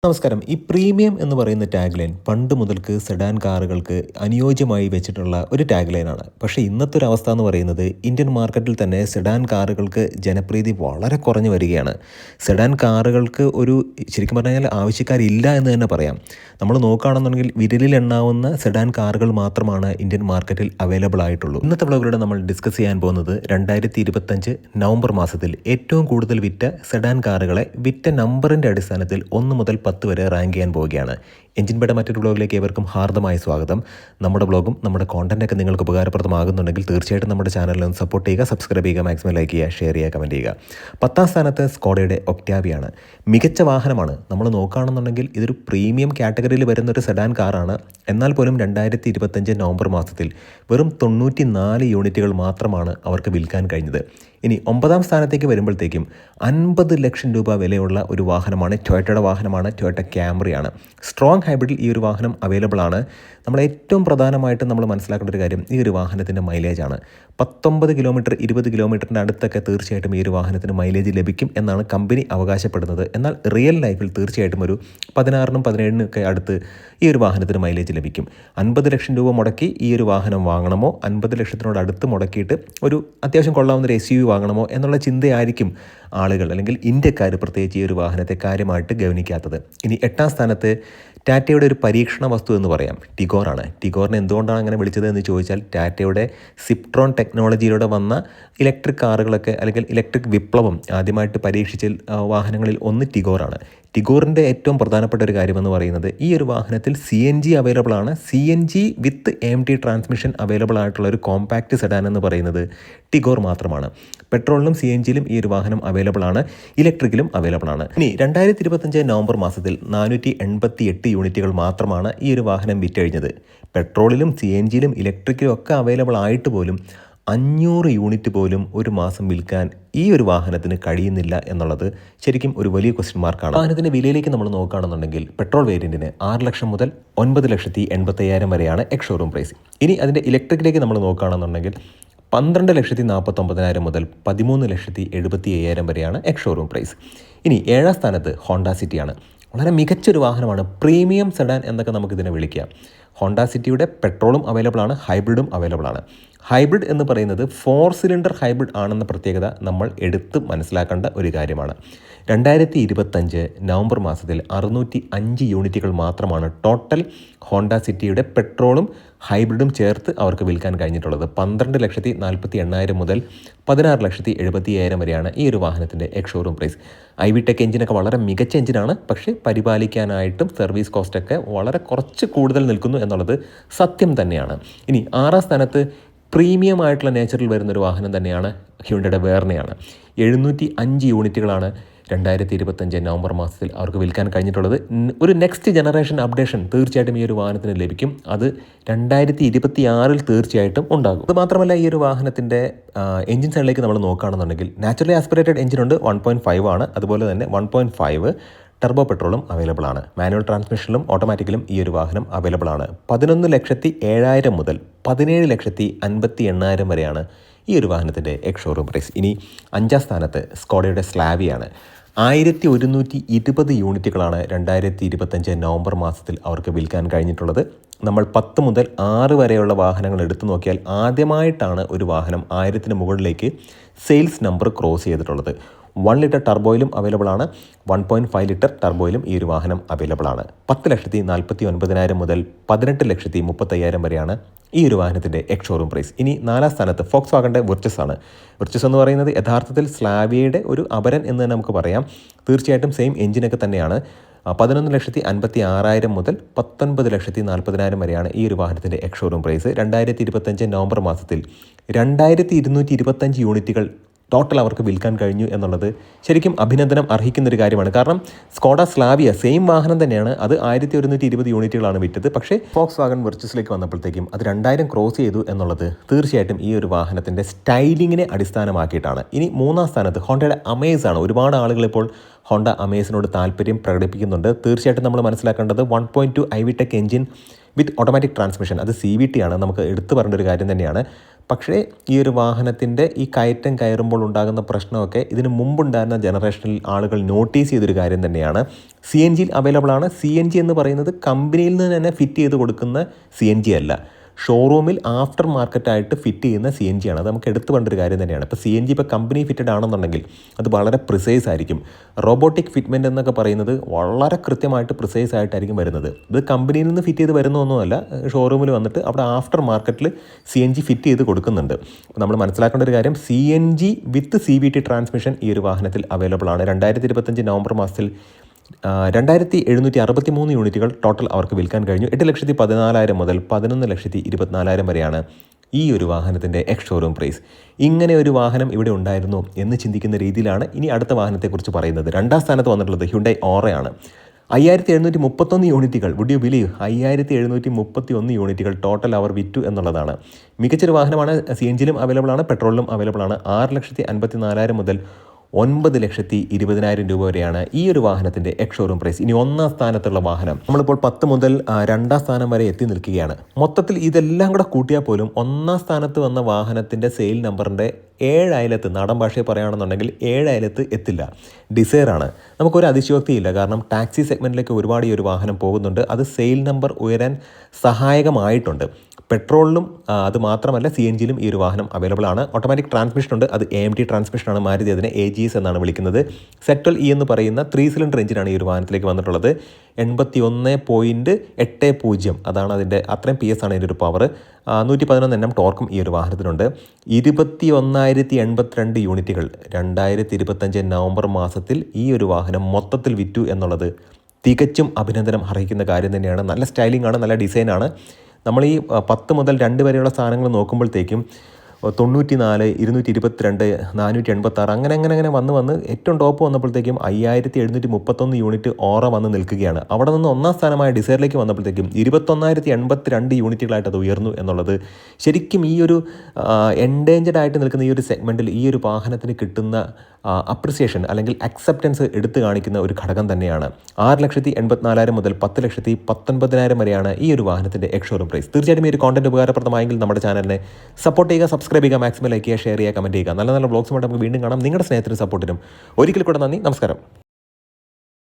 നമസ്കാരം. ഈ പ്രീമിയം എന്ന് പറയുന്ന ടാഗ് ലൈൻ പണ്ട് മുതൽക്ക് സെഡാൻ കാറുകൾക്ക് അനുയോജ്യമായി വെച്ചിട്ടുള്ള ഒരു ടാഗ് ലൈനാണ്. പക്ഷേ ഇന്നത്തെ ഒരു അവസ്ഥ എന്ന് പറയുന്നത് ഇന്ത്യൻ മാർക്കറ്റിൽ തന്നെ സെഡാൻ കാറുകൾക്ക് ജനപ്രീതി വളരെ കുറഞ്ഞു വരികയാണ്. സെഡാൻ കാറുകൾക്ക് ശരിക്കും പറഞ്ഞാൽ ആവശ്യക്കാരില്ല എന്ന് തന്നെ പറയാം. നമ്മൾ നോക്കുകയാണെന്നുണ്ടെങ്കിൽ വിരലിൽ എണ്ണാവുന്ന സെഡാൻ കാറുകൾ മാത്രമാണ് ഇന്ത്യൻ മാർക്കറ്റിൽ അവൈലബിൾ ആയിട്ടുള്ളൂ. ഇന്നത്തെ വ്ലോഗിലൂടെ നമ്മൾ ഡിസ്കസ് ചെയ്യാൻ പോകുന്നത് 2025 നവംബർ മാസത്തിൽ ഏറ്റവും കൂടുതൽ വിറ്റ സെഡാൻ കാറുകളെ വിറ്റ നമ്പറിൻ്റെ അടിസ്ഥാനത്തിൽ 1 മുതൽ 10 വരെ റാങ്ക് ചെയ്യാൻ പോവുകയാണ്. എഞ്ചിൻ ബേയുടെ മറ്റൊരു വ്ലോഗിലേക്ക് ഏവർക്കും ഹാർദമായ സ്വാഗതം. നമ്മുടെ വ്ലോഗും നമ്മുടെ കോണ്ടന്റൊക്കെ നിങ്ങൾക്ക് ഉപകാരപ്രദമാകുന്നുണ്ടെങ്കിൽ തീർച്ചയായിട്ടും നമ്മുടെ ചാനലിൽ ഒന്ന് സപ്പോർട്ട് ചെയ്യുക, സബ്സ്ക്രൈബ് ചെയ്യുക, മാക്സിമം ലൈക്ക് ചെയ്യുക, ഷെയർ ചെയ്യുക, കമൻറ്റ് ചെയ്യുക. 10ാം സ്ഥാനത്ത് സ്കോഡയുടെ ഒക്ടാവിയാണ്. മികച്ച വാഹനമാണ്. നമ്മൾ നോക്കുകയാണെന്നുണ്ടെങ്കിൽ ഇതൊരു പ്രീമിയം കാറ്റഗറിയിൽ വരുന്ന ഒരു സെഡാൻ കാറാണ്. എന്നാൽ പോലും 2025 നവംബർ മാസത്തിൽ വെറും 94 യൂണിറ്റുകൾ മാത്രമാണ് അവർക്ക് വിൽക്കാൻ കഴിഞ്ഞത്. ഇനി 9ാം സ്ഥാനത്തേക്ക് വരുമ്പോഴത്തേക്കും 50 ലക്ഷം രൂപ വിലയുള്ള ഒരു വാഹനമാണ്. ടൊയോട്ടയുടെ വാഹനമാണ്. ടൊയോട്ട ക്യാമറിയാണ്. സ്ട്രോങ് ഹൈബ്രിഡിൽ ഈ ഒരു വാഹനം അവൈലബിൾ ആണ്. നമ്മൾ ഏറ്റവും പ്രധാനമായിട്ടും നമ്മൾ മനസ്സിലാക്കേണ്ട ഒരു കാര്യം ഈ ഒരു വാഹനത്തിൻ്റെ മൈലേജാണ്. 19 കിലോമീറ്റർ 20 കിലോമീറ്ററിൻ്റെ അടുത്തൊക്കെ തീർച്ചയായിട്ടും ഈ ഒരു വാഹനത്തിന് മൈലേജ് ലഭിക്കും എന്നാണ് കമ്പനി അവകാശപ്പെടുന്നത്. എന്നാൽ റിയൽ ലൈഫിൽ തീർച്ചയായിട്ടും ഒരു 16നും 17നും ഒക്കെ അടുത്ത് ഈ ഒരു വാഹനത്തിന് മൈലേജ് ലഭിക്കും. 50 ലക്ഷം രൂപ മുടക്കി ഈ ഒരു വാഹനം വാങ്ങണമോ 50 ലക്ഷത്തിനോട് അടുത്ത് മുടക്കിയിട്ട് ഒരു അത്യാവശ്യം കൊള്ളാവുന്ന ഒരു SUV വാങ്ങണമോ എന്നുള്ള ചിന്തയായിരിക്കും ആളുകൾ അല്ലെങ്കിൽ ഇന്ത്യക്കാർ പ്രത്യേകിച്ച് ഈ ഒരു വാഹനത്തെ കാര്യമായിട്ട് ഗവനിക്കാത്തത്. ഇനി 8ാം സ്ഥാനത്ത് ടാറ്റയുടെ ഒരു പരീക്ഷണ വസ്തു എന്ന് പറയാം ടിഗോറാണ്. ടിഗോറിനെ എന്തുകൊണ്ടാണ് അങ്ങനെ വിളിച്ചത് എന്ന് ചോദിച്ചാൽ ടാറ്റയുടെ സിപ്ട്രോൺ ടെക്നോളജിയിലൂടെ വന്ന ഇലക്ട്രിക് കാറുകളൊക്കെ അല്ലെങ്കിൽ ഇലക്ട്രിക് വിപ്ലവം ആദ്യമായിട്ട് പരീക്ഷിച്ച വാഹനങ്ങളിൽ ഒന്ന് ടിഗോറാണ്. ടിഗോറിൻ്റെ ഏറ്റവും പ്രധാനപ്പെട്ട ഒരു കാര്യമെന്ന് പറയുന്നത് ഈ ഒരു വാഹനത്തിൽ CNG അവൈലബിൾ ആണ്. CNG വിത്ത് AMT ട്രാൻസ്മിഷൻ അവൈലബിൾ ആയിട്ടുള്ള ഒരു കോമ്പാക്റ്റ് സെഡാൻ എന്ന് പറയുന്നത് ടിഗോർ മാത്രമാണ്. പെട്രോളിലും CNGയിലും ഈ ഒരു വാഹനം അവൈലബിൾ ആണ്. ഇലക്ട്രിക്കിലും അവൈലബിൾ ആണ്. ഇനി 2025 നവംബർ മാസത്തിൽ 488 യൂണിറ്റുകൾ മാത്രമാണ് ഈ ഒരു വാഹനം വിറ്റഴിഞ്ഞത്. പെട്രോളിലും CNGയിലും ഇലക്ട്രിക്കിലും ഒക്കെ അവൈലബിൾ ആയിട്ട് പോലും 500 യൂണിറ്റ് പോലും ഒരു മാസം വിൽക്കാൻ ഈ ഒരു വാഹനത്തിന് കഴിയുന്നില്ല എന്നുള്ളത് ശരിക്കും ഒരു വലിയ ക്വസ്റ്റ്യൻ മാർക്കാണ്. വാഹനത്തിൻ്റെ വിലയിലേക്ക് നമ്മൾ നോക്കുകയാണെന്നുണ്ടെങ്കിൽ പെട്രോൾ വേരിയൻറ്റിന് 6 ലക്ഷം മുതൽ 9,85,000 വരെയാണ് എക്സ് ഷോറൂം പ്രൈസ്. ഇനി അതിൻ്റെ ഇലക്ട്രിക്കിലേക്ക് നമ്മൾ നോക്കുകയാണെന്നുണ്ടെങ്കിൽ 12,49,000 മുതൽ 13,75,000 വരെയാണ് എക്സ് ഷോറൂം പ്രൈസ്. ഇനി 7ാം സ്ഥാനത്ത് ഹോണ്ട സിറ്റിയാണ്. വളരെ മികച്ചൊരു വാഹനമാണ്. പ്രീമിയം സെഡാൻ എന്നൊക്കെ നമുക്കിതിനെ വിളിക്കാം. ഹോണ്ട സിറ്റിയുടെ പെട്രോളും അവൈലബിൾ ആണ്, ഹൈബ്രിഡും അവൈലബിൾ ആണ്. ഹൈബ്രിഡ് എന്ന് പറയുന്നത് 4 സിലിണ്ടർ ഹൈബ്രിഡ് ആണെന്ന പ്രത്യേകത നമ്മൾ എടുത്ത് മനസ്സിലാക്കേണ്ട ഒരു കാര്യമാണ്. 2025 നവംബർ മാസത്തിൽ 605 യൂണിറ്റുകൾ മാത്രമാണ് ടോട്ടൽ ഹോണ്ട സിറ്റിയുടെ പെട്രോളും ഹൈബ്രിഡും ചേർത്ത് അവർക്ക് വിൽക്കാൻ കഴിഞ്ഞിട്ടുള്ളത്. 12,48,000 മുതൽ 16,70,000 വരെയാണ് ഈ ഒരു വാഹനത്തിൻ്റെ എക്സ് ഷോറൂം പ്രൈസ്. ഐവിടെക് എഞ്ചിനൊക്കെ വളരെ മികച്ച എഞ്ചിനാണ്. പക്ഷേ പരിപാലിക്കാനായിട്ടും സർവീസ് കോസ്റ്റൊക്കെ വളരെ കുറച്ച് കൂടുതൽ നിൽക്കുന്നു എന്നുള്ളത് സത്യം തന്നെയാണ്. ഇനി 6ാം സ്ഥാനത്ത് പ്രീമിയം ആയിട്ടുള്ള നേച്ചറിൽ വരുന്നൊരു വാഹനം തന്നെയാണ് ഹ്യുണ്ടയുടെ വേർണയാണ്. 705 യൂണിറ്റുകളാണ് 2025 നവംബർ മാസത്തിൽ അവർക്ക് വിൽക്കാൻ കഴിഞ്ഞിട്ടുള്ളത്. ഒരു നെക്സ്റ്റ് ജനറേഷൻ അപ്ഡേഷൻ തീർച്ചയായിട്ടും ഈ ഒരു വാഹനത്തിന് ലഭിക്കും. അത് 2026 തീർച്ചയായിട്ടും ഉണ്ടാകും. അത് മാത്രമല്ല ഈ ഒരു വാഹനത്തിൻ്റെ എഞ്ചിൻ സൈഡിലേക്ക് നമ്മൾ നോക്കുകയാണെന്നുണ്ടെങ്കിൽ നാച്ചുറലി ആസ്പിറേറ്റഡ് എഞ്ചിനുണ്ട്. 1.5 ആണ്. അതുപോലെ തന്നെ 1.5 ടർബോ പെട്രോളും അവൈലബിൾ ആണ്. മാനുവൽ ട്രാൻസ്മിഷനിലും ഓട്ടോമാറ്റിക്കലും ഈ ഒരു വാഹനം അവൈലബിൾ ആണ്. 11,07,000 മുതൽ 17,58,000 വരെയാണ് ഈ ഒരു വാഹനത്തിൻ്റെ എക്സ് ഷോറൂം പ്രൈസ്. ഇനി 5ാം സ്ഥാനത്ത് സ്കോഡയുടെ സ്ലാവിയാണ്. 1,120 യൂണിറ്റുകളാണ് 2025 നവംബർ മാസത്തിൽ അവർക്ക് വിൽക്കാൻ കഴിഞ്ഞിട്ടുള്ളത്. നമ്മൾ 10 മുതൽ 6 വരെയുള്ള വാഹനങ്ങൾ എടുത്തു നോക്കിയാൽ ആദ്യമായിട്ടാണ് ഒരു വാഹനം 1000-ന് മുകളിലേക്ക് സെയിൽസ് നമ്പർ ക്രോസ് ചെയ്തിട്ടുള്ളത്. 1 ലിറ്റർ ടർബോയിലും അവൈലബിൾ ആണ്. 1.5 ലിറ്റർ ടർബോയിലും ഈ ഒരു വാഹനം അവൈലബിൾ ആണ്. 10,49,000 മുതൽ 18,35,000 വരെയാണ് ഈ ഒരു വാഹനത്തിൻ്റെ എക്സ് ഷോറൂം പ്രൈസ്. ഇനി 4ാം സ്ഥാനത്ത് ഫോക്സ് വാഗൻ്റെ വെർച്ചസ് ആണ്. വെർച്ചസ് എന്ന് പറയുന്നത് യഥാർത്ഥത്തിൽ സ്ലാവിയയുടെ ഒരു അപരൻ എന്ന് തന്നെ നമുക്ക് പറയാം. തീർച്ചയായിട്ടും സെയിം എഞ്ചിനൊക്കെ തന്നെയാണ്. 11,56,000 മുതൽ 19,40,000 വരെയാണ് ഈ ഒരു വാഹനത്തിൻ്റെ എക്സ് ഷോറൂം പ്രൈസ്. 2025 നവംബർ മാസത്തിൽ 2,225 യൂണിറ്റുകൾ ടോട്ടൽ അവർക്ക് വിൽക്കാൻ കഴിഞ്ഞു എന്നുള്ളത് ശരിക്കും അഭിനന്ദനം അർഹിക്കുന്നൊരു കാര്യമാണ്. കാരണം സ്കോഡ സ്ലാവിയ സെയിം വാഹനം തന്നെയാണ്. അത് 1,120 യൂണിറ്റുകളാണ് വിറ്റത്. പക്ഷേ ഫോക്സ് വാഗൺ വെർച്ചസിലേക്ക് വന്നപ്പോഴത്തേക്കും അത് 2,000 ക്രോസ് ചെയ്തു എന്നുള്ളത് തീർച്ചയായിട്ടും ഈ ഒരു വാഹനത്തിൻ്റെ സ്റ്റൈലിങ്ങിനെ അടിസ്ഥാനമാക്കിയിട്ടാണ്. ഇനി 3ാം സ്ഥാനത്ത് ഹോണ്ടയുടെ അമേസ് ആണ്. ഒരുപാട് ആളുകൾ ഇപ്പോൾ ഹോണ്ട അമേസിനോട് താല്പര്യം പ്രകടിപ്പിക്കുന്നുണ്ട്. തീർച്ചയായിട്ടും നമ്മൾ മനസ്സിലാക്കേണ്ടത് 1.2 ഐവിടെക് എഞ്ചിൻ വിത്ത് ഓട്ടോമാറ്റിക് ട്രാൻസ്മിഷൻ, അത് CVT ആണ്. നമുക്ക് എടുത്തു പറയേണ്ട ഒരു കാര്യം തന്നെയാണ്. പക്ഷേ ഈ ഒരു വാഹനത്തിൻ്റെ ഈ കയറ്റം കയറുമ്പോൾ ഉണ്ടാകുന്ന പ്രശ്നമൊക്കെ ഇതിന് മുമ്പുണ്ടായിരുന്ന ജനറേഷനിൽ ആളുകൾ നോട്ടീസ് ചെയ്തൊരു കാര്യം തന്നെയാണ്. സി എൻ ജിയിൽ അവൈലബിൾ ആണ്. സി എൻ ജി എന്ന് പറയുന്നത് കമ്പനിയിൽ നിന്ന് തന്നെ ഫിറ്റ് ചെയ്ത് കൊടുക്കുന്ന സി എൻ ജി അല്ല, ഷോറൂമിൽ ആഫ്റ്റർ മാർക്കറ്റായിട്ട് ഫിറ്റ് ചെയ്യുന്ന സി എൻ ജി ആണ്. അത് നമുക്ക് എടുത്തു വേണ്ട ഒരു കാര്യം തന്നെയാണ്. ഇപ്പോൾ സി എൻ ജി ഇപ്പോൾ കമ്പനി ഫിറ്റഡ് ആണെന്നുണ്ടെങ്കിൽ അത് വളരെ പ്രിസൈസ് ആയിരിക്കും. റോബോട്ടിക് ഫിറ്റ്മെൻറ്റ് എന്നൊക്കെ പറയുന്നത് വളരെ കൃത്യമായിട്ട് പ്രിസൈസ് ആയിട്ടായിരിക്കും വരുന്നത്. ഇത് കമ്പനിയിൽ നിന്ന് ഫിറ്റ് ചെയ്ത് വരുന്നൊന്നുമല്ല, ഷോറൂമിൽ വന്നിട്ട് അവിടെ ആഫ്റ്റർ മാർക്കറ്റിൽ സി എൻ ജി ഫിറ്റ് ചെയ്ത് കൊടുക്കുന്നുണ്ട്. അപ്പോൾ നമ്മൾ മനസ്സിലാക്കേണ്ട ഒരു കാര്യം, C N G with C V T transmission ഈ ഒരു വാഹനത്തിൽ അവൈലബിൾ ആണ്. 2025 നവംബർ മാസത്തിൽ 2763 യൂണിറ്റുകൾ ടോട്ടൽ അവർക്ക് വിൽക്കാൻ കഴിഞ്ഞു. 8,14,000 മുതൽ 11,24,000 വരെയാണ് ഈ ഒരു വാഹനത്തിൻ്റെ എക്സ് ഷോറൂം പ്രൈസ്. ഇങ്ങനെ ഒരു വാഹനം ഇവിടെ ഉണ്ടായിരുന്നു എന്ന് ചിന്തിക്കുന്ന രീതിയിലാണ് ഇനി അടുത്ത വാഹനത്തെക്കുറിച്ച് പറയുന്നത്. 2ാം സ്ഥാനത്ത് വന്നിട്ടുള്ളത് ഹ്യുണ്ടായി ഓറയാണ്. 5,731 യൂണിറ്റുകൾ. Would you believe? 5,731 യൂണിറ്റുകൾ ടോട്ടൽ അവർ വിറ്റു എന്നുള്ളതാണ്. മികച്ചൊരു വാഹനമാണ്. സി എൻ ജിയിലും അവൈലബിൾ ആണ്, പെട്രോളിലും അവൈലബിൾ ആണ്. 6,54,000 മുതൽ 9,20,000 രൂപ വരെയാണ് ഈ ഒരു വാഹനത്തിൻ്റെ എക്സ് ഷോറൂം പ്രൈസ്. ഇനി 1ാം സ്ഥാനത്തുള്ള വാഹനം നമ്മളിപ്പോൾ 10 മുതൽ 2ാം സ്ഥാനം വരെ എത്തി നിൽക്കുകയാണ്. മൊത്തത്തിൽ ഇതെല്ലാം കൂടെ കൂട്ടിയാൽ പോലും 1ാം സ്ഥാനത്ത് വന്ന വാഹനത്തിൻ്റെ സെയിൽ നമ്പറിൻ്റെ 7 അയലത്ത്, നാടൻ ഭാഷയിൽ പറയുകയാണെന്നുണ്ടെങ്കിൽ 7 അയലത്ത് എത്തില്ല. ഡിസയറാണ്. നമുക്കൊരു അതിശയോക്തിയില്ല, കാരണം ടാക്സി സെഗ്മെൻറ്റിലേക്ക് ഒരുപാട് ഈ ഒരു വാഹനം പോകുന്നുണ്ട്. അത് സെയിൽ നമ്പർ ഉയരാൻ സഹായകമായിട്ടുണ്ട്. പെട്രോളിലും അത് മാത്രമല്ല സി എൻ ജിയിലും ഈ ഒരു വാഹനം അവൈലബിൾ ആണ്. ഓട്ടോമാറ്റിക് ട്രാൻസ്മിഷൻ ഉണ്ട്. അത് AMT ട്രാൻസ്മിഷനാണ്. മാരുതി അതിനെ AGS എന്നാണ് വിളിക്കുന്നത്. സെക്ടൽ ഇ എന്ന് പറയുന്ന 3 സിലിണ്ടർ എഞ്ചിനാണ് ഈ ഒരു വാഹനത്തിലേക്ക് വന്നിട്ടുള്ളത്. 81.80 അതാണ് അതിൻ്റെ, അത്രയും PS ആണ് ഇതിൻ്റെ ഒരു പവർ. 111 Nm ടോർക്കും ഈ ഒരു വാഹനത്തിനുണ്ട്. 21,082 യൂണിറ്റുകൾ 2025 നവംബർ മാസത്തിൽ ഈ ഒരു വാഹനം മൊത്തത്തിൽ വിറ്റു എന്നുള്ളത് തികച്ചും അഭിനന്ദനം അർഹിക്കുന്ന കാര്യം തന്നെയാണ്. നല്ല സ്റ്റൈലിംഗ് ആണ്, നല്ല ഡിസൈനാണ്. നമ്മൾ ഈ 10 മുതൽ 2 വരെയുള്ള സ്ഥാനങ്ങൾ നോക്കുമ്പോഴത്തേക്കും 94, 222, 486 അങ്ങനെ വന്ന് ഏറ്റവും ടോപ്പ് വന്നപ്പോഴത്തേക്കും 5,731 യൂണിറ്റ് ഓറ വന്ന് നിൽക്കുകയാണ്. അവിടെ നിന്ന് 1ാം സ്ഥാനമായ ഡിസൈറിലേക്ക് വന്നപ്പോഴത്തേക്കും 21,082 യൂണിറ്റുകളായിട്ട് അത് ഉയർന്നു എന്നുള്ളത് ശരിക്കും ഈ ഒരു എൻഡേഞ്ചർഡ് ആയിട്ട് നിൽക്കുന്ന ഈ ഒരു സെഗ്മെൻറ്റിൽ ഈ ഒരു വാഹനത്തിന് കിട്ടുന്ന അപ്രിസിയേഷൻ അല്ലെങ്കിൽ അക്സെപ്റ്റൻസ് എടുത്തു കാണിക്കുന്ന ഒരു ഘടകം തന്നെയാണ്. 6,84,000 മുതൽ 10,19,000 വരെയാണ് ഈ ഒരു വാഹനത്തിൻ്റെ എക്സ് ഷോറൂം പ്രൈസ്. തീർച്ചയായിട്ടും ഈ ഒരു കോണ്ടന്റ് ഉപകാരപ്രദമായെങ്കിൽ നമ്മുടെ ചാനലിനെ സപ്പോർട്ട് ചെയ്യുക, സബ്സ്ക്രൈബ് ചെയ്യുക, മാക്സിമം ലൈക്ക് ചെയ്യുക, ഷെയർ ചെയ്യുക, കമൻറ്റ് ചെയ്യുക. നല്ല വ്ളോഗ്സുമായിട്ട് നമുക്ക് വീണ്ടും കാണാം. നിങ്ങളുടെ സ്നേഹത്തിനും സപ്പോർട്ടിനും ഒരിക്കൽ കൂടെ നന്ദി. നമസ്കാരം.